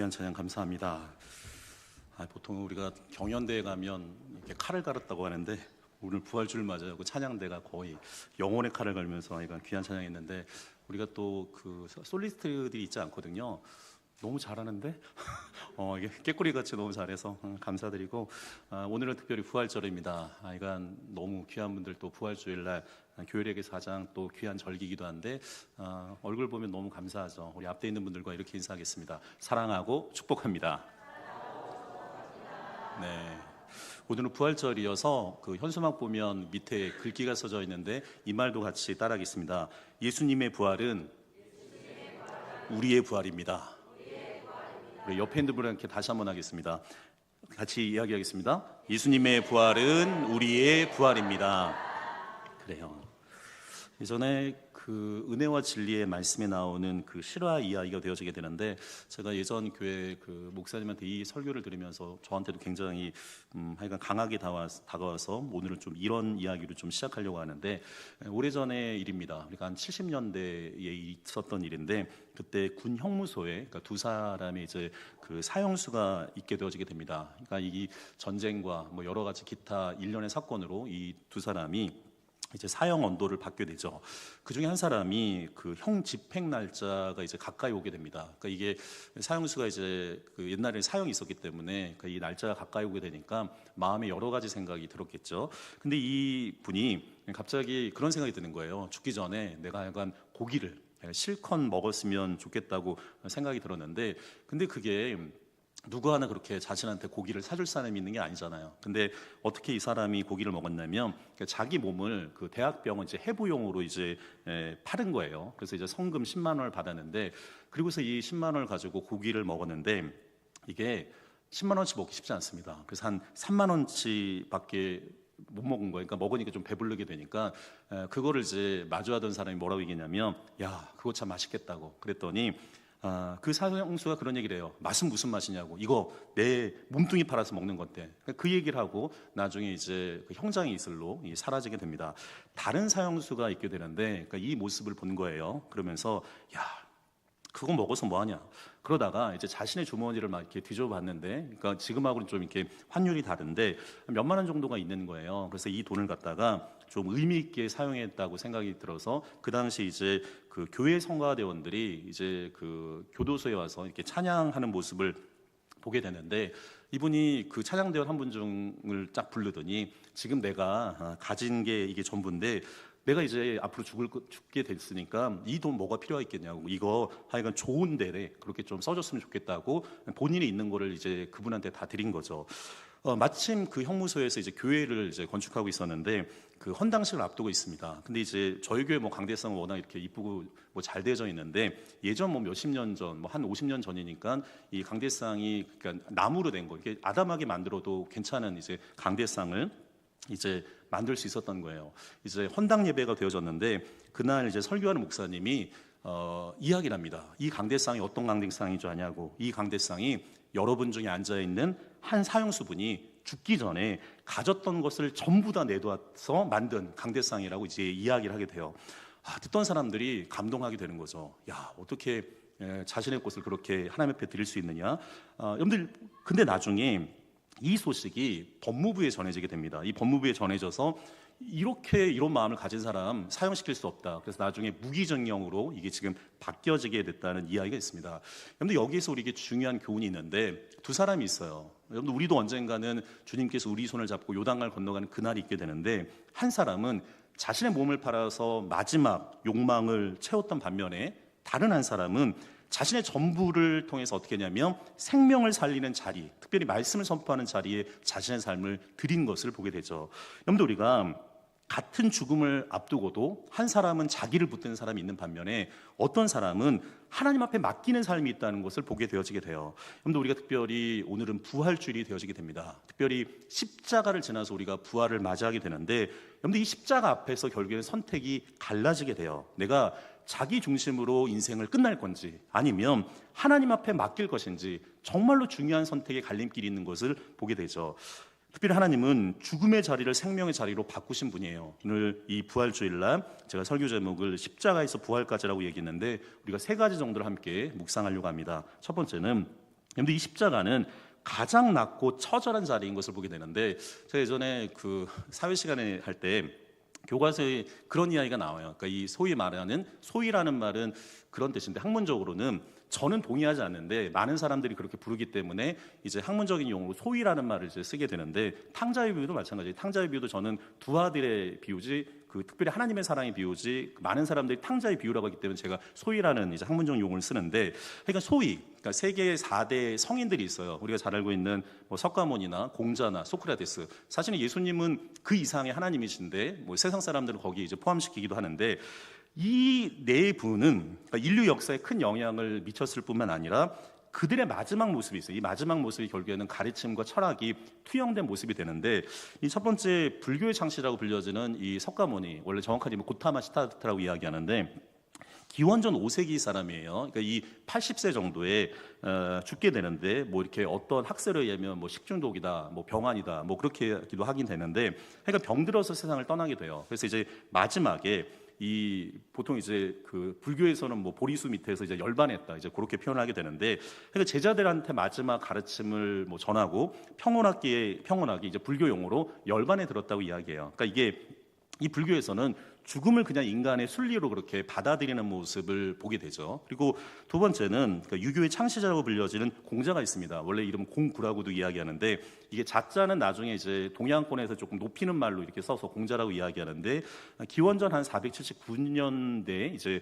귀한 찬양 감사합니다. 보통 우리가 경연대에 가면 이렇게 칼을 갈았다고 하는데 오늘 부활주를 맞아요. 그 찬양대가 거의 영혼의 칼을 갈면서 이건 귀한 찬양했는데 우리가 또 그 솔리스트들이 있지 않거든요. 너무 잘하는데 이게 깨꼬리 같이 너무 잘해서 감사드리고 오늘은 특별히 부활절입니다. 이건 너무 귀한 분들 또 부활주일날 교회에게서 가장 또 귀한 절기이기도 한데 얼굴 보면 너무 감사하죠. 우리 앞에 있는 분들과 이렇게 인사하겠습니다. 사랑하고 축복합니다. 네. 오늘은 부활절이어서 그 현수막 보면 밑에 글귀가 써져 있는데 이 말도 같이 따라하겠습니다. 예수님의 부활은 우리의 부활입니다. 우리 옆에 있는 분들께 다시 한번 하겠습니다. 같이 이야기하겠습니다. 예수님의 부활은 우리의 부활입니다. 그래요. 예전에 그 은혜와 진리의 말씀에 나오는 그 실화 이야기가 되어지게 되는데 제가 예전 교회 그 목사님한테 이 설교를 들으면서 저한테도 굉장히 하여간 강하게 다가와서 오늘은 좀 이런 이야기를 좀 시작하려고 하는데 오래전의 일입니다. 그러니까 한 70년대에 있었던 일인데 그때 군 형무소에 그러니까 두 사람의 이제 그 사형수가 있게 되어지게 됩니다. 그러니까 이 전쟁과 뭐 여러 가지 기타 일련의 사건으로 이 두 사람이 이제 사형 언도를 받게 되죠. 그 중에 한 사람이 그 형 집행 날짜가 이제 가까이 오게 됩니다. 그러니까 이게 사형수가 이제 그 옛날에 사형이 있었기 때문에 그러니까 이 날짜가 가까이 오게 되니까 마음에 여러 가지 생각이 들었겠죠. 근데 이 분이 갑자기 그런 생각이 드는 거예요. 죽기 전에 내가 약간 고기를 실컷 먹었으면 좋겠다고 생각이 들었는데 근데 그게 누구 하나 그렇게 자신한테 고기를 사줄 사람이 있는 게 아니잖아요. 근데 어떻게 이 사람이 고기를 먹었냐면 자기 몸을 그 대학병원 이제 해부용으로 이제 팔은 거예요. 그래서 이제 성금 10만 원을 받았는데 그리고서 이 10만 원을 가지고 고기를 먹었는데 이게 10만 원치 먹기 쉽지 않습니다. 그래서 한 3만 원치밖에 못 먹은 거예요. 그러니까 먹으니까 좀 배부르게 되니까 그거를 이제 마주하던 사람이 뭐라고 얘기했냐면 야 그거 참 맛있겠다고 그랬더니 그 사형수가 그런 얘기를 해요. 맛은 무슨 맛이냐고. 이거 내 몸뚱이 팔아서 먹는 건데. 그 얘기를 하고 나중에 이제 그 형장의 이슬로 사라지게 됩니다. 다른 사형수가 있게 되는데 그러니까 이 모습을 본 거예요. 그러면서 야 그거 먹어서 뭐하냐. 그러다가 이제 자신의 주머니를 막 이렇게 뒤져봤는데, 그러니까 지금하고는 좀 이렇게 환율이 다른데 몇만 원 정도가 있는 거예요. 그래서 이 돈을 갖다가 좀 의미 있게 사용했다고 생각이 들어서 그 당시 이제 그 교회 성가대원들이 이제 그 교도소에 와서 이렇게 찬양하는 모습을 보게 되는데 이분이 그 찬양대원 한 분 중을 쫙 부르더니 지금 내가 가진 게 이게 전부인데 내가 이제 앞으로 죽게 됐으니까 이 돈 뭐가 필요가 있겠냐고 이거 하여간 좋은 데래 그렇게 좀 써줬으면 좋겠다고 본인이 있는 거를 이제 그분한테 다 드린 거죠. 마침 그 형무소에서 이제 교회를 이제 건축하고 있었는데 그 헌당식을 앞두고 있습니다. 근데 이제 저희 교회 뭐 강대상은 워낙 이렇게 이쁘고 뭐 잘 되어져 있는데 예전 뭐 몇십 년 전, 뭐 한 50년 전이니까 이 강대상이 그러니까 나무로 된 거 이게 아담하게 만들어도 괜찮은 이제 강대상을 이제 만들 수 있었던 거예요. 이제 헌당 예배가 되어졌는데 그날 이제 설교하는 목사님이 이야기를 합니다. 이 강대상이 어떤 강대상인 줄 아냐고. 이 강대상이 여러분 중에 앉아 있는 한 사형수분이 죽기 전에 가졌던 것을 전부 다 내놓아서 만든 강대상이라고 이제 이야기를 하게 돼요. 듣던 사람들이 감동하게 되는 거죠. 야 어떻게 자신의 것을 그렇게 하나님 앞에 드릴 수 있느냐. 여러분들 근데 나중에 이 소식이 법무부에 전해지게 됩니다. 이 법무부에 전해져서 이렇게 이런 마음을 가진 사람 사형시킬 수 없다. 그래서 나중에 무기징역으로 이게 지금 바뀌어지게 됐다는 이야기가 있습니다. 여러분들 여기에서 우리에게 중요한 교훈이 있는데 두 사람이 있어요. 여러분들 우리도 언젠가는 주님께서 우리 손을 잡고 요단강을 건너가는 그날이 있게 되는데 한 사람은 자신의 몸을 팔아서 마지막 욕망을 채웠던 반면에 다른 한 사람은 자신의 전부를 통해서 어떻게 했냐면 생명을 살리는 자리, 특별히 말씀을 선포하는 자리에 자신의 삶을 드린 것을 보게 되죠. 여러분들 우리가 같은 죽음을 앞두고도 한 사람은 자기를 붙드는 사람이 있는 반면에 어떤 사람은 하나님 앞에 맡기는 삶이 있다는 것을 보게 되어지게 돼요. 여러분들 우리가 특별히 오늘은 부활주일이 되어지게 됩니다. 특별히 십자가를 지나서 우리가 부활을 맞이하게 되는데 여러분들 이 십자가 앞에서 결국에는 선택이 갈라지게 돼요. 내가 자기 중심으로 인생을 끝날 건지 아니면 하나님 앞에 맡길 것인지 정말로 중요한 선택의 갈림길이 있는 것을 보게 되죠. 특별히 하나님은 죽음의 자리를 생명의 자리로 바꾸신 분이에요. 오늘 이 부활주일날 제가 설교 제목을 십자가에서 부활까지라고 얘기했는데 우리가 세 가지 정도를 함께 묵상하려고 합니다. 첫 번째는 그런데 이 십자가는 가장 낮고 처절한 자리인 것을 보게 되는데, 제가 예전에 그 사회 시간에 할 때 교과서에 그런 이야기가 나와요. 그러니까 이 소위 말하는, 소위라는 말은 그런 뜻인데 학문적으로는, 저는 동의하지 않는데 많은 사람들이 그렇게 부르기 때문에 이제 학문적인 용어로 소위라는 말을 이제 쓰게 되는데, 탕자의 비유도 마찬가지예요. 탕자의 비유도 저는 두 아들의 비유지, 특별히 하나님의 사랑의 비유지, 많은 사람들이 탕자의 비유라고 하기 때문에 제가 소위라는 이제 학문적 용어를 쓰는데, 그러니까 소위, 그러니까 세계 4대 성인들이 있어요. 우리가 잘 알고 있는 뭐 석가모니나 공자나 소크라테스. 사실은 예수님은 그 이상의 하나님이신데 뭐 세상 사람들은 거기에 이제 포함시키기도 하는데, 이 네 분은 그러니까 인류 역사에 큰 영향을 미쳤을 뿐만 아니라 그들의 마지막 모습이 있어요. 이 마지막 모습이 결국에는 가르침과 철학이 투영된 모습이 되는데, 이 첫 번째 불교의 창시라고 불려지는 이 석가모니, 원래 정확하게 고타마 시타르타라고 이야기하는데 기원전 5세기 사람이에요. 그러니까 이 80세 정도에 죽게 되는데, 뭐 이렇게 어떤 학설에 의하면 뭐 식중독이다, 뭐 병환이다, 뭐 그렇게도 하긴 되는데, 그러니까 병들어서 세상을 떠나게 돼요. 그래서 이제 마지막에 보통 이제 그 불교에서는 뭐 보리수 밑에서 이제 열반했다, 이제 그렇게 표현하게 되는데, 그러니까 제자들한테 마지막 가르침을 뭐 전하고 평온하게 이제 불교 용어로 열반에 들었다고 이야기해요. 그러니까 이게 이 불교에서는 죽음을 그냥 인간의 순리로 그렇게 받아들이는 모습을 보게 되죠. 그리고 두 번째는 그러니까 유교의 창시자라고 불려지는 공자가 있습니다. 원래 이름 공구라고도 이야기하는데, 이게 자자는 나중에 이제 동양권에서 조금 높이는 말로 이렇게 써서 공자라고 이야기하는데, 기원전 한 477년대에 이제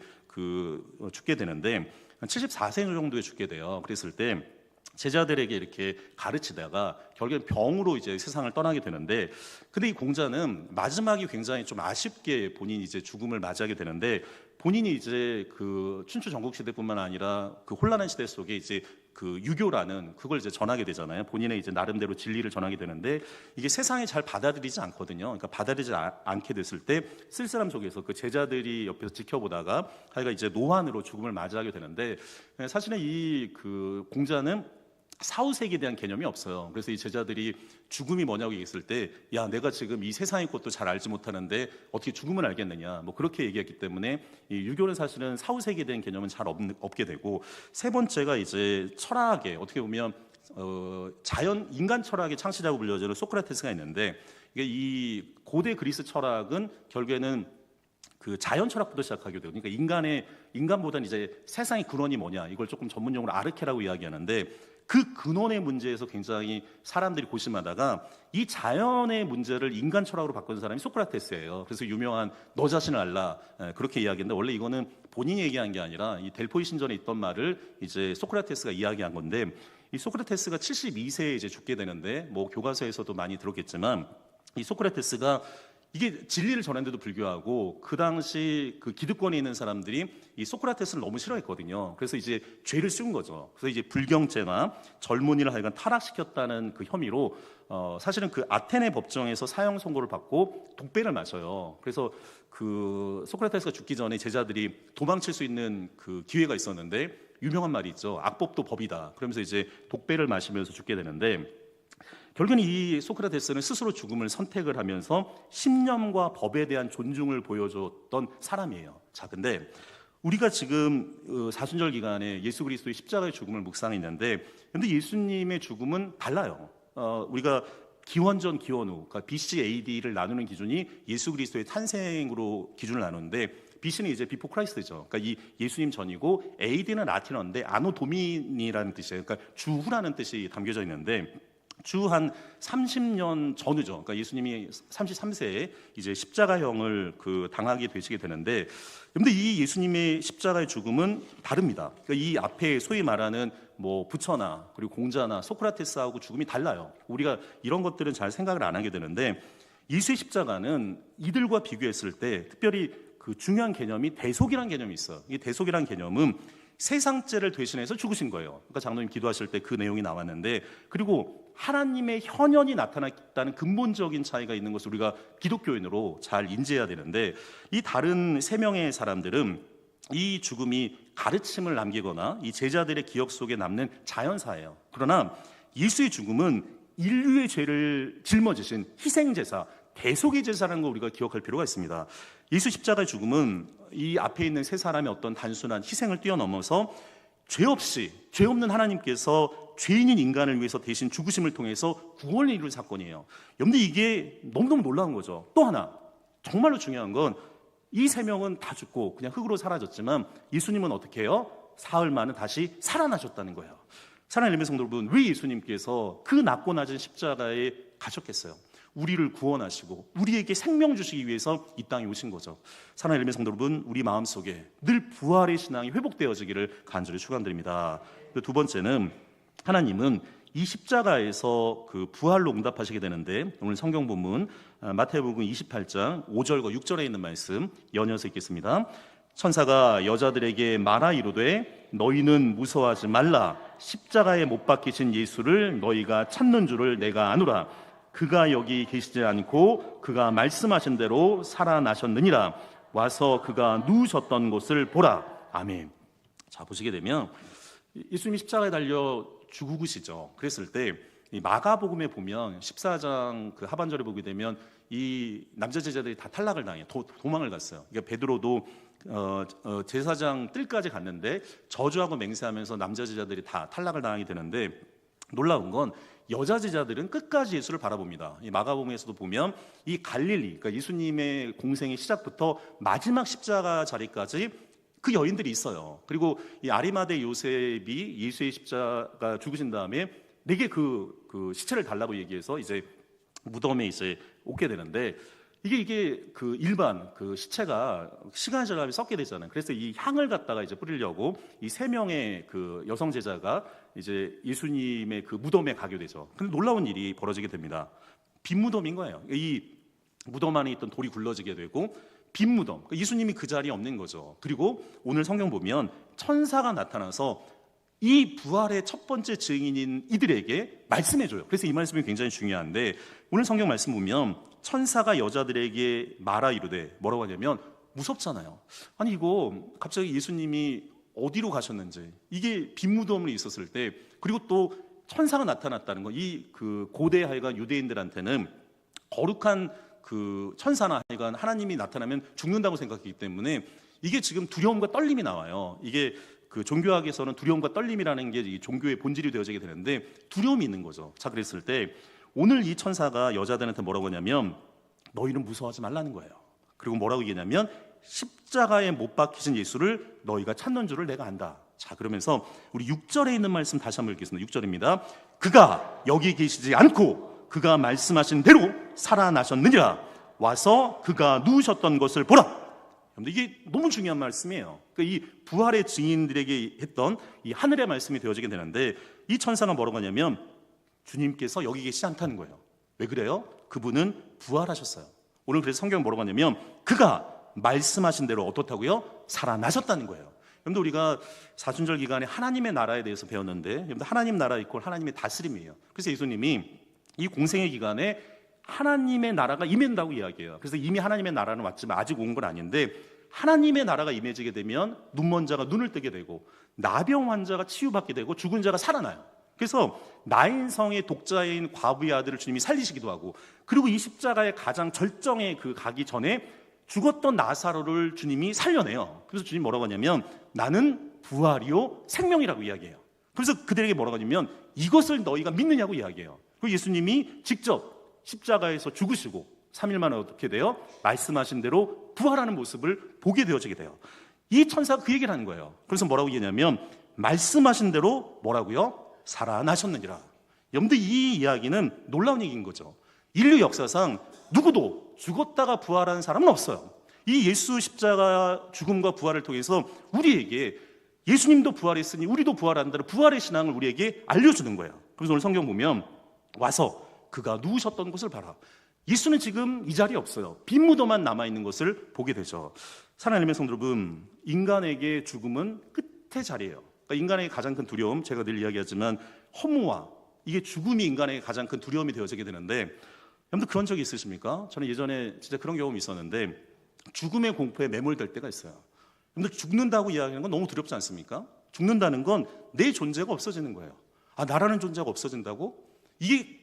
죽게 되는데, 74세 정도에 죽게 돼요. 그랬을 때 제자들에게 이렇게 가르치다가 결국엔 병으로 이제 세상을 떠나게 되는데, 근데 이 공자는 마지막이 굉장히 좀 아쉽게 본인이 이제 죽음을 맞이하게 되는데, 본인이 이제 춘추 전국 시대뿐만 아니라 그 혼란한 시대 속에 이제 유교라는 그걸 이제 전하게 되잖아요. 본인의 이제 나름대로 진리를 전하게 되는데, 이게 세상이 잘 받아들이지 않거든요. 그러니까 받아들이지 않게 됐을 때 쓸쓸함 속에서 그 제자들이 옆에서 지켜보다가 하여가 이제 노환으로 죽음을 맞이하게 되는데, 사실은 이 공자는 사후세계에 대한 개념이 없어요. 그래서 이 제자들이 죽음이 뭐냐고 얘기했을 때, 야, 내가 지금 이 세상의 것도 잘 알지 못하는데 어떻게 죽음을 알겠느냐, 뭐 그렇게 얘기했기 때문에 이 유교는 사실은 사후세계에 대한 개념은 잘 없게 되고, 세 번째가 이제 철학에 어떻게 보면 인간 철학의 창시자고 불려지는 소크라테스가 있는데, 이게 이 고대 그리스 철학은 결국에는 자연 철학부터 시작하게 되고, 그러니까 인간보다는 이제 세상의 근원이 뭐냐, 이걸 조금 전문용어로 아르케라고 이야기하는데, 그 근원의 문제에서 굉장히 사람들이 고심하다가 이 자연의 문제를 인간 철학으로 바꾼 사람이 소크라테스예요. 그래서 유명한 너 자신을 알라, 그렇게 이야기했는데, 원래 이거는 본인이 얘기한 게 아니라 이 델포이 신전에 있던 말을 이제 소크라테스가 이야기한 건데, 이 소크라테스가 72세에 이제 죽게 되는데, 뭐 교과서에서도 많이 들었겠지만 이 소크라테스가 이게 진리를 전했는데도 불구하고 그 당시 기득권에 있는 사람들이 이 소크라테스를 너무 싫어했거든요. 그래서 이제 죄를 씌운 거죠. 그래서 이제 불경죄나 젊은이를 하여간 타락시켰다는 그 혐의로 사실은 아테네 법정에서 사형 선고를 받고 독배를 마셔요. 그래서 소크라테스가 죽기 전에 제자들이 도망칠 수 있는 기회가 있었는데, 유명한 말이 있죠. 악법도 법이다. 그러면서 이제 독배를 마시면서 죽게 되는데, 결국은 이 소크라테스는 스스로 죽음을 선택을 하면서 신념과 법에 대한 존중을 보여줬던 사람이에요. 자, 근데 우리가 지금 사순절 기간에 예수 그리스도의 십자가의 죽음을 묵상했는데, 근데 예수님의 죽음은 달라요. 우리가 기원전 기원 후, 그러니까 BC AD를 나누는 기준이 예수 그리스도의 탄생으로 기준을 나누는데, BC는 이제 비포 크라이스트죠. 그러니까 이 예수님 전이고, AD는 라틴어인데 아노 도미니라는 뜻이에요. 그러니까 주후라는 뜻이 담겨져 있는데, 주 한 30년 전후죠. 그러니까 예수님이 33세에 이제 십자가형을 당하게 되시게 되는데, 그런데 이 예수님의 십자가의 죽음은 다릅니다. 그러니까 이 앞에 소위 말하는 뭐 부처나 그리고 공자나 소크라테스하고 죽음이 달라요. 우리가 이런 것들은 잘 생각을 안 하게 되는데, 예수의 십자가는 이들과 비교했을 때 특별히 중요한 개념이 대속이라는 개념이 있어요. 이 대속이라는 개념은 세상죄를 대신해서 죽으신 거예요. 그러니까 장로님 기도하실 때 그 내용이 나왔는데, 그리고 하나님의 현현이 나타났다는 근본적인 차이가 있는 것을 우리가 기독교인으로 잘 인지해야 되는데, 이 다른 세 명의 사람들은 이 죽음이 가르침을 남기거나 이 제자들의 기억 속에 남는 자연사예요. 그러나 예수의 죽음은 인류의 죄를 짊어지신 희생제사, 대속의 제사라는 걸 우리가 기억할 필요가 있습니다. 예수 십자가의 죽음은 이 앞에 있는 세 사람의 어떤 단순한 희생을 뛰어넘어서 죄 없는 하나님께서 죄인인 인간을 위해서 대신 죽으심을 통해서 구원을 이룬 사건이에요. 여러분들 이게 너무너무 놀라운 거죠. 또 하나 정말로 중요한 건 이 세 명은 다 죽고 그냥 흙으로 사라졌지만 예수님은 어떻게 해요? 사흘 만에 다시 살아나셨다는 거예요. 사랑하는 성도 여러분, 왜 예수님께서 그 낮고 낮은 십자가에 가셨겠어요? 우리를 구원하시고 우리에게 생명 주시기 위해서 이 땅에 오신 거죠. 사랑하는 성도 여러분, 우리 마음속에 늘 부활의 신앙이 회복되어지기를 간절히 축원드립니다. 두 번째는 하나님은 이 십자가에서 그 부활로 응답하시게 되는데, 오늘 성경 본문 마태복음 28장 5절과 6절에 있는 말씀 연이어서 읽겠습니다. 천사가 여자들에게 말하 이르되 너희는 무서워하지 말라. 십자가에 못 박히신 예수를 너희가 찾는 줄을 내가 아노라. 그가 여기 계시지 않고 그가 말씀하신 대로 살아나셨느니라. 와서 그가 누우셨던 곳을 보라. 아멘. 자, 보시게 되면 예수님이 십자가에 달려 죽으시죠. 그랬을 때 이 마가복음에 보면 14장 그 하반절에 보게 되면 이 남자 제자들이 다 탈락을 당해요. 도망을 갔어요. 그러니까 베드로도 제사장 뜰까지 갔는데 저주하고 맹세하면서 남자 제자들이 다 탈락을 당하게 되는데, 놀라운 건 여자 제자들은 끝까지 예수를 바라봅니다. 이 마가복음에서도 보면 이 갈릴리, 그러니까 예수님의 공생의 시작부터 마지막 십자가 자리까지 그 여인들이 있어요. 그리고 이 아리마대 요셉이 예수의 십자가 죽으신 다음에 내게 그 시체를 달라고 얘기해서 이제 무덤에 이제 오게 되는데, 이게 그 일반 그 시체가 시간이 지나면 썩게 되잖아요. 그래서 이 향을 갖다가 이제 뿌리려고 이 세 명의 그 여성 제자가 이제 예수님의 그 무덤에 가게 되죠. 근데 놀라운 일이 벌어지게 됩니다. 빈 무덤인 거예요. 이 무덤 안에 있던 돌이 굴러지게 되고 빈 무덤. 예수님이 그 자리에 없는 거죠. 그리고 오늘 성경 보면 천사가 나타나서 이 부활의 첫 번째 증인인 이들에게 말씀해줘요. 그래서 이 말씀이 굉장히 중요한데, 오늘 성경 말씀 보면 천사가 여자들에게 말하 이르되, 뭐라고 하냐면 무섭잖아요. 아니 이거 갑자기 예수님이 어디로 가셨는지, 이게 빈 무덤에 있었을 때, 그리고 또 천사가 나타났다는 거, 이 그 고대 하여간 유대인들한테는 거룩한 그 천사나 하여간 하나님이 나타나면 죽는다고 생각했기 때문에 이게 지금 두려움과 떨림이 나와요. 이게 그 종교학에서는 두려움과 떨림이라는 게 이 종교의 본질이 되어지게 되는데, 두려움이 있는 거죠. 자, 그랬을 때 오늘 이 천사가 여자들한테 뭐라고 하냐면 너희는 무서워하지 말라는 거예요. 그리고 뭐라고 얘기하냐면 십자가에 못 박히신 예수를 너희가 찾는 줄을 내가 안다. 자, 그러면서 우리 6절에 있는 말씀 다시 한번 읽겠습니다. 6절입니다. 그가 여기 계시지 않고 그가 말씀하신 대로 살아나셨느니라. 와서 그가 누우셨던 것을 보라. 이게 너무 중요한 말씀이에요. 그러니까 이 부활의 증인들에게 했던 이 하늘의 말씀이 되어지게 되는데, 이 천사가 뭐라고 하냐면 주님께서 여기 계시지 않다는 거예요. 왜 그래요? 그분은 부활하셨어요. 오늘 그래서 성경은 뭐라고 하냐면 그가 말씀하신 대로 어떻다고요? 살아나셨다는 거예요. 여러분들 우리가 사순절 기간에 하나님의 나라에 대해서 배웠는데, 여러분들 하나님 나라 이퀄 하나님의 다스림이에요. 그래서 예수님이 이 공생의 기간에 하나님의 나라가 임한다고 이야기해요. 그래서 이미 하나님의 나라는 왔지만 아직 온 건 아닌데, 하나님의 나라가 임해지게 되면 눈먼 자가 눈을 뜨게 되고 나병 환자가 치유받게 되고 죽은 자가 살아나요. 그래서 나인성의 독자인 과부의 아들을 주님이 살리시기도 하고, 그리고 이 십자가의 가장 절정에 그 가기 전에 죽었던 나사로를 주님이 살려내요. 그래서 주님이 뭐라고 하냐면 나는 부활이요 생명이라고 이야기해요. 그래서 그들에게 뭐라고 하냐면 이것을 너희가 믿느냐고 이야기해요. 그리고 예수님이 직접 십자가에서 죽으시고 3일 만에 어떻게 돼요? 말씀하신 대로 부활하는 모습을 보게 되어지게 돼요. 이 천사가 그 얘기를 하는 거예요. 그래서 뭐라고 얘기하냐면 말씀하신 대로 뭐라고요? 살아나셨느니라. 여러분들 이 이야기는 놀라운 얘기인 거죠. 인류 역사상 누구도 죽었다가 부활하는 사람은 없어요. 이 예수 십자가 죽음과 부활을 통해서 우리에게 예수님도 부활했으니 우리도 부활한다는 부활의 신앙을 우리에게 알려주는 거예요. 그래서 오늘 성경 보면 와서 그가 누우셨던 곳을 봐라. 예수는 지금 이 자리에 없어요. 빈 무덤만 남아있는 것을 보게 되죠. 사랑하는 성도 여러분, 인간에게 죽음은 끝의 자리예요. 그러니까 인간에게 가장 큰 두려움, 제가 늘 이야기하지만 허무와 이게 죽음이 인간에게 가장 큰 두려움이 되어지게 되는데, 여러분들 그런 적이 있으십니까? 저는 예전에 진짜 그런 경험이 있었는데 죽음의 공포에 매몰될 때가 있어요. 여러분들 죽는다고 이야기하는 건 너무 두렵지 않습니까? 죽는다는 건 내 존재가 없어지는 거예요. 아, 나라는 존재가 없어진다고?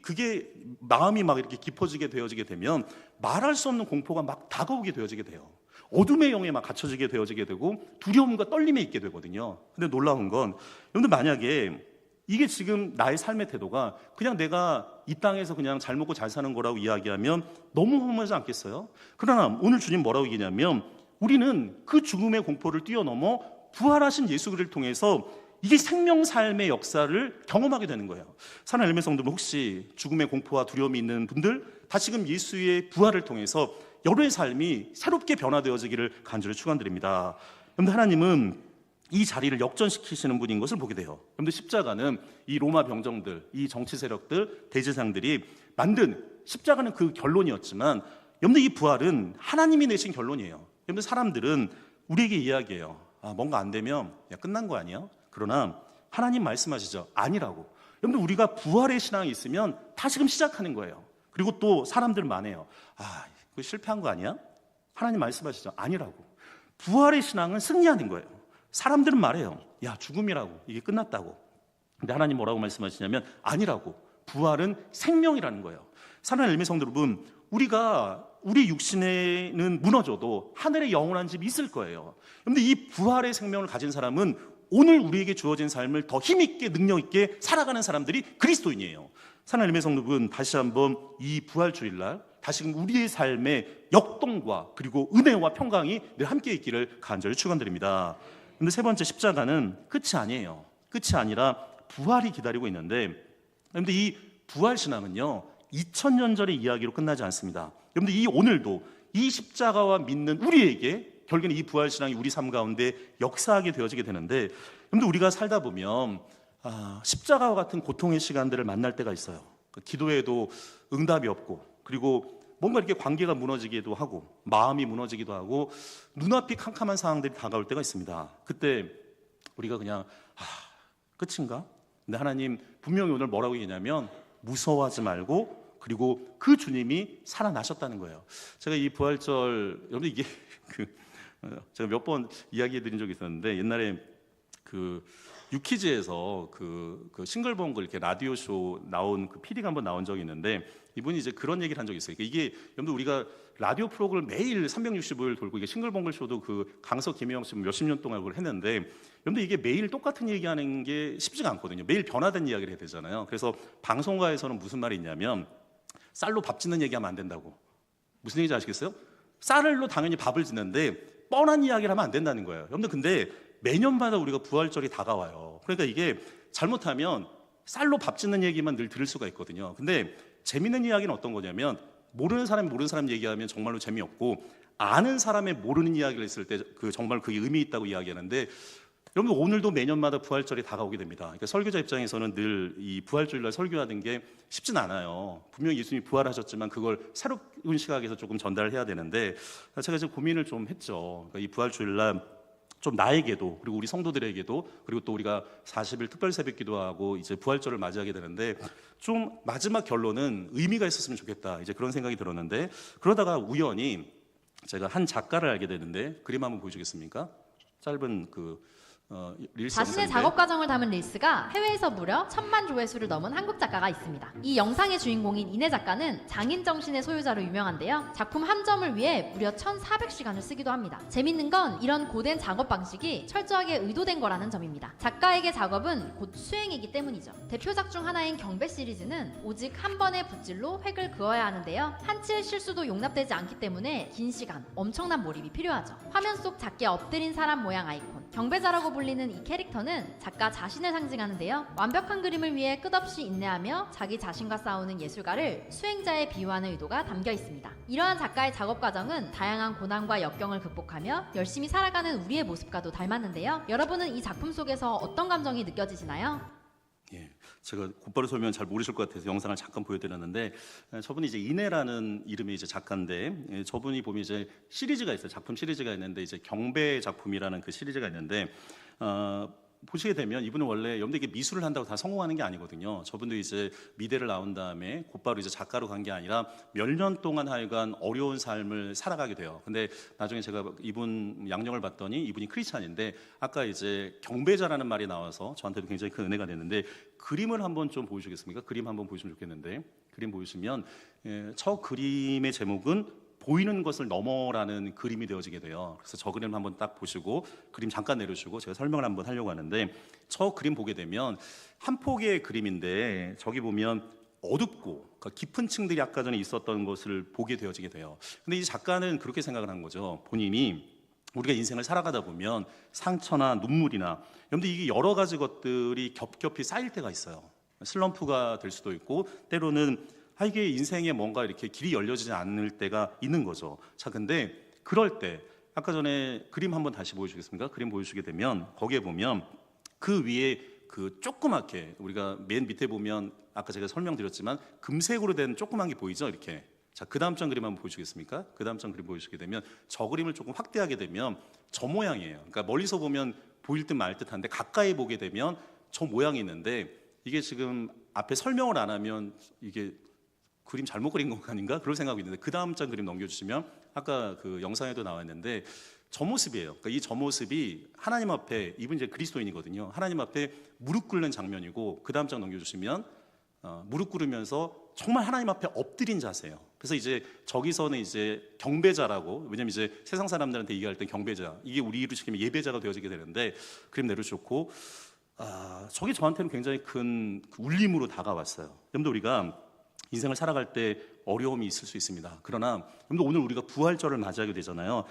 그게 마음이 막 이렇게 깊어지게 되어지게 되면 말할 수 없는 공포가 막 다가오게 되어지게 돼요. 어둠의 영에 막 갇혀지게 되어지게 되고 두려움과 떨림에 있게 되거든요. 근데 놀라운 건 여러분들 만약에 이게 지금 나의 삶의 태도가 그냥 내가 이 땅에서 그냥 잘 먹고 잘 사는 거라고 이야기하면 너무 허무하지 않겠어요? 그러나 오늘 주님 뭐라고 얘기냐면 우리는 그 죽음의 공포를 뛰어넘어 부활하신 예수 그리스도를 통해서 이게 생명 삶의 역사를 경험하게 되는 거예요. 사랑하는 엘메 성도분, 혹시 죽음의 공포와 두려움이 있는 분들 다시금 예수의 부활을 통해서 여러분의 삶이 새롭게 변화되어지기를 간절히 축원드립니다. 그런데 하나님은 이 자리를 역전시키시는 분인 것을 보게 돼요. 그런데 십자가는 이 로마 병정들, 이 정치 세력들, 대제사장들이 만든 십자가는 그 결론이었지만 여러분들 이 부활은 하나님이 내신 결론이에요. 여러분들 사람들은 우리에게 이야기해요. 뭔가 안 되면 야, 끝난 거 아니야? 그러나 하나님 말씀하시죠. 아니라고. 여러분들 우리가 부활의 신앙이 있으면 다시금 시작하는 거예요. 그리고 또 사람들 많아요. 그거 실패한 거 아니야? 하나님 말씀하시죠. 아니라고. 부활의 신앙은 승리하는 거예요. 사람들은 말해요. 야, 죽음이라고. 이게 끝났다고. 근데 하나님 뭐라고 말씀하시냐면 아니라고. 부활은 생명이라는 거예요. 사랑하는 엘메 성도 여러분, 우리 육신에는 무너져도 하늘에 영원한 집이 있을 거예요. 그런데 이 부활의 생명을 가진 사람은 오늘 우리에게 주어진 삶을 더 힘있게 능력있게 살아가는 사람들이 그리스도인이에요. 사랑하는 엘메 성도 여러분, 다시 한번 이 부활주일날 다시금 우리의 삶의 역동과 그리고 은혜와 평강이 늘 함께 있기를 간절히 축원드립니다. 근데 세 번째, 십자가는 끝이 아니에요. 끝이 아니라 부활이 기다리고 있는데, 그런데 이 부활 신앙은요 2000년 전의 이야기로 끝나지 않습니다. 여러분들 이 오늘도 이 십자가와 믿는 우리에게 결국에는 이 부활 신앙이 우리 삶 가운데 역사하게 되어지게 되는데, 여러분들 우리가 살다 보면 십자가와 같은 고통의 시간들을 만날 때가 있어요. 기도해도 응답이 없고, 그리고 뭔가 이렇게 관계가 무너지기도 하고 마음이 무너지기도 하고 눈앞이 캄캄한 상황들이 다가올 때가 있습니다. 그때 우리가 그냥 끝인가? 근데 하나님 분명히 오늘 뭐라고 얘기냐면 무서워하지 말고, 그리고 그 주님이 살아나셨다는 거예요. 제가 이 부활절, 여러분 이게 제가 몇 번 이야기해 드린 적이 있었는데, 옛날에 유퀴즈에서 그 싱글벙글 이렇게 라디오 쇼 나온 그 PD가 한번 나온 적이 있는데, 이분이 이제 그런 얘기를 한 적이 있어요. 이게 여러분들 우리가 라디오 프로그램을 매일 365일 돌고, 이게 싱글벙글 쇼도 그 강석 김혜영 씨 몇십 년 동안 그걸 했는데, 여러분들 이게 매일 똑같은 얘기하는 게 쉽지가 않거든요. 매일 변화된 이야기를 해야 되잖아요. 그래서 방송가에서는 무슨 말이 있냐면 쌀로 밥 짓는 얘기하면 안 된다고. 무슨 얘기인지 아시겠어요? 쌀로 당연히 밥을 짓는데 뻔한 이야기를 하면 안 된다는 거예요. 여러분들 근데 매년마다 우리가 부활절이 다가와요. 그러니까 이게 잘못하면 쌀로 밥 짓는 얘기만 늘 들을 수가 있거든요. 근데 재밌는 이야기는 어떤 거냐면, 모르는 사람이 모르는 사람 얘기하면 정말로 재미없고, 아는 사람의 모르는 이야기를 했을 때 정말 그게 의미 있다고 이야기하는데, 여러분 오늘도 매년마다 부활절이 다가오게 됩니다. 그러니까 설교자 입장에서는 늘 이 부활주일날 설교하는 게 쉽진 않아요. 분명히 예수님이 부활하셨지만 그걸 새로운 시각에서 조금 전달을 해야 되는데, 제가 지금 고민을 좀 했죠. 그러니까 이 부활주일날 좀 나에게도, 그리고 우리 성도들에게도, 그리고 또 우리가 40일 특별 새벽 기도하고 이제 부활절을 맞이하게 되는데, 좀 마지막 결론은 의미가 있었으면 좋겠다, 이제 그런 생각이 들었는데, 그러다가 우연히 제가 한 작가를 알게 되는데, 그림 한번 보여주겠습니까? 짧은 릴스 자신의 영상인데, 작업 과정을 담은 릴스가 해외에서 무려 1000만 조회수를 넘은 한국 작가가 있습니다. 이 영상의 주인공인 이내 작가는 장인 정신의 소유자로 유명한데요. 작품 한 점을 위해 무려 1400시간을 쓰기도 합니다. 재밌는 건 이런 고된 작업 방식이 철저하게 의도된 거라는 점입니다. 작가에게 작업은 곧 수행이기 때문이죠. 대표작 중 하나인 경배 시리즈는 오직 한 번의 붓질로 획을 그어야 하는데요. 한치의 실수도 용납되지 않기 때문에 긴 시간, 엄청난 몰입이 필요하죠. 화면 속 작게 엎드린 사람 모양 아이콘, 경배자라고 불리는 이 캐릭터는 작가 자신을 상징하는데요. 완벽한 그림을 위해 끝없이 인내하며 자기 자신과 싸우는 예술가를 수행자에 비유하는 의도가 담겨 있습니다. 이러한 작가의 작업 과정은 다양한 고난과 역경을 극복하며 열심히 살아가는 우리의 모습과도 닮았는데요. 여러분은 이 작품 속에서 어떤 감정이 느껴지시나요? 예, 제가 곧바로 설명 잘 모르실 것 같아서 영상을 잠깐 보여드렸는데, 저분이 이제 이내라는 이름의 이제 작가인데, 저분이 보면 이제 시리즈가 있어요. 작품 시리즈가 있는데, 이제 경배 작품이라는 그 시리즈가 있는데, 보시게 되면 이분은 원래 여러분들 이게 미술을 한다고 다 성공하는 게 아니거든요. 저분도 이제 미대를 나온 다음에 곧바로 이제 작가로 간 게 아니라 몇 년 동안 하여간 어려운 삶을 살아가게 돼요. 근데 나중에 제가 이분 양력을 봤더니 이분이 크리스찬인데, 아까 이제 경배자라는 말이 나와서 저한테도 굉장히 큰 은혜가 됐는데, 그림을 한번 좀 보여주겠습니까? 그림 한번 보여주면 좋겠는데, 그림 보여주시면 저 그림의 제목은 보이는 것을 넘어라는 그림이 되어지게 돼요. 그래서 저 그림 한번 딱 보시고 그림 잠깐 내려주시고 제가 설명을 한번 하려고 하는데, 저 그림 보게 되면 한 폭의 그림인데 저기 보면 어둡고 그러니까 깊은 층들이 아까 전에 있었던 것을 보게 되어지게 돼요. 근데 이 작가는 그렇게 생각을 한 거죠. 본인이 우리가 인생을 살아가다 보면 상처나 눈물이나, 여러분들 이게 여러 가지 것들이 겹겹이 쌓일 때가 있어요. 슬럼프가 될 수도 있고, 때로는 이게 인생에 뭔가 이렇게 길이 열려지지 않을 때가 있는 거죠. 자, 근데 그럴 때 아까 전에 그림 한번 다시 보여주겠습니까? 그림 보여주게 되면 거기에 보면 그 위에 그 조그맣게, 우리가 맨 밑에 보면 아까 제가 설명드렸지만 금색으로 된 조그만 게 보이죠? 이렇게. 자, 그 다음 장 그림 한번 보여주겠습니까? 그 다음 장 그림 보여주게 되면 저 그림을 조금 확대하게 되면 저 모양이에요. 그러니까 멀리서 보면 보일 듯 말 듯한데 가까이 보게 되면 저 모양이 있는데, 이게 지금 앞에 설명을 안 하면 이게 그림 잘못 그린 거 아닌가? 그럴 생각이 있는데, 그 다음 장 그림 넘겨주시면 아까 그 영상에도 나왔는데 저 모습이에요. 그러니까 이 저 모습이 하나님 앞에, 이분 이제 그리스도인이거든요. 하나님 앞에 무릎 꿇는 장면이고, 그 다음 장 넘겨주시면 무릎 꿇으면서 정말 하나님 앞에 엎드린 자세예요. 그래서 이제 저기서는 이제 경배자라고, 왜냐면 이제 세상 사람들한테 얘기할 때 경배자, 이게 우리로 치면 예배자가 되어지게 되는데, 그림 내려주셨고, 저게 저한테는 굉장히 큰 울림으로 다가왔어요. 여러분들, 우리가 인생을 살아갈 때 어려움이 있을 수 있습니다. 그러나 여러분들, 오늘 우리가 부활절을 맞이하게 되잖아요.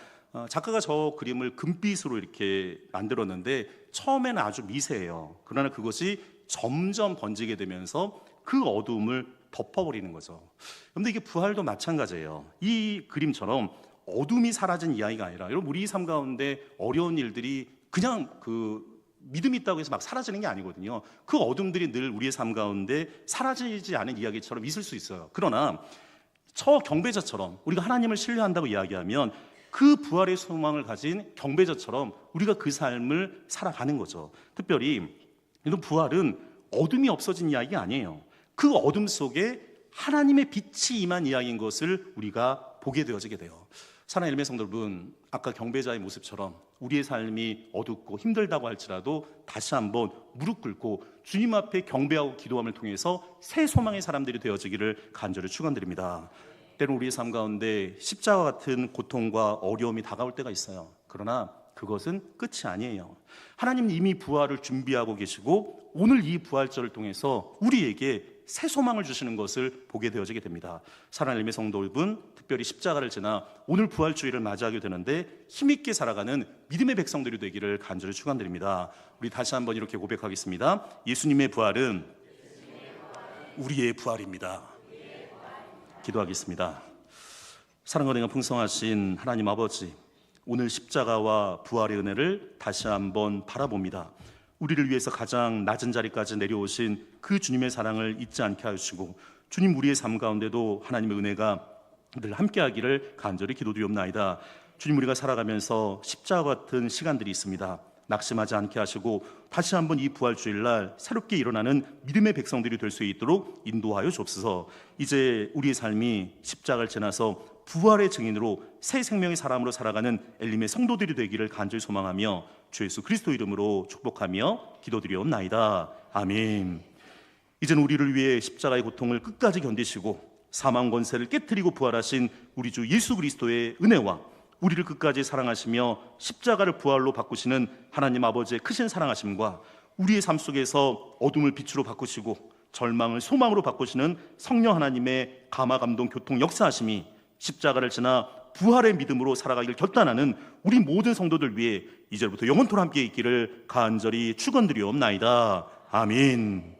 작가가 저 그림을 금빛으로 이렇게 만들었는데 처음에는 아주 미세해요. 그러나 그것이 점점 번지게 되면서 그 어두움을 덮어버리는 거죠. 그런데 이게 부활도 마찬가지예요. 이 그림처럼 어둠이 사라진 이야기가 아니라, 여러분, 우리 삶 가운데 어려운 일들이 그냥 믿음이 있다고 해서 막 사라지는 게 아니거든요. 그 어둠들이 늘 우리의 삶 가운데 사라지지 않은 이야기처럼 있을 수 있어요. 그러나 저 경배자처럼 우리가 하나님을 신뢰한다고 이야기하면 그 부활의 소망을 가진 경배자처럼 우리가 그 삶을 살아가는 거죠. 특별히 이런 부활은 어둠이 없어진 이야기가 아니에요. 그 어둠 속에 하나님의 빛이 임한 이야기인 것을 우리가 보게 되어지게 돼요. 사랑하는 엘메 성도 여러분, 아까 경배자의 모습처럼 우리의 삶이 어둡고 힘들다고 할지라도 다시 한번 무릎 꿇고 주님 앞에 경배하고 기도함을 통해서 새 소망의 사람들이 되어지기를 간절히 축원드립니다. 때로 우리의 삶 가운데 십자가 같은 고통과 어려움이 다가올 때가 있어요. 그러나 그것은 끝이 아니에요. 하나님 이미 부활을 준비하고 계시고 오늘 이 부활절을 통해서 우리에게 새 소망을 주시는 것을 보게 되어지게 됩니다. 사랑하는 엘메 성도 여러분, 특별히 십자가를 지나 오늘 부활주의를 맞이하게 되는데 힘있게 살아가는 믿음의 백성들이 되기를 간절히 축원드립니다. 우리 다시 한번 이렇게 고백하겠습니다. 예수님의 부활은 우리의 부활입니다. 기도하겠습니다. 사랑과 은혜가 풍성하신 하나님 아버지, 오늘 십자가와 부활의 은혜를 다시 한번 바라봅니다. 우리를 위해서 가장 낮은 자리까지 내려오신 그 주님의 사랑을 잊지 않게 하시고, 주님 우리의 삶 가운데도 하나님의 은혜가 늘 함께하기를 간절히 기도드리옵나이다. 주님, 우리가 살아가면서 십자가 같은 시간들이 있습니다. 낙심하지 않게 하시고 다시 한번 이 부활주일날 새롭게 일어나는 믿음의 백성들이 될 수 있도록 인도하여 주옵소서. 이제 우리의 삶이 십자가를 지나서 부활의 증인으로 새 생명의 사람으로 살아가는 엘림의 성도들이 되기를 간절히 소망하며 주 예수 그리스도 이름으로 축복하며 기도드리옵나이다. 아멘. 이제는 우리를 위해 십자가의 고통을 끝까지 견디시고 사망 권세를 깨트리고 부활하신 우리 주 예수 그리스도의 은혜와 우리를 끝까지 사랑하시며 십자가를 부활로 바꾸시는 하나님 아버지의 크신 사랑하심과 우리의 삶 속에서 어둠을 빛으로 바꾸시고 절망을 소망으로 바꾸시는 성령 하나님의 감화 감동 교통 역사하심이 십자가를 지나 부활의 믿음으로 살아가기를 결단하는 우리 모든 성도들 위해 이제부터 영원토록 함께 있기를 간절히 축원드리옵나이다. 아멘.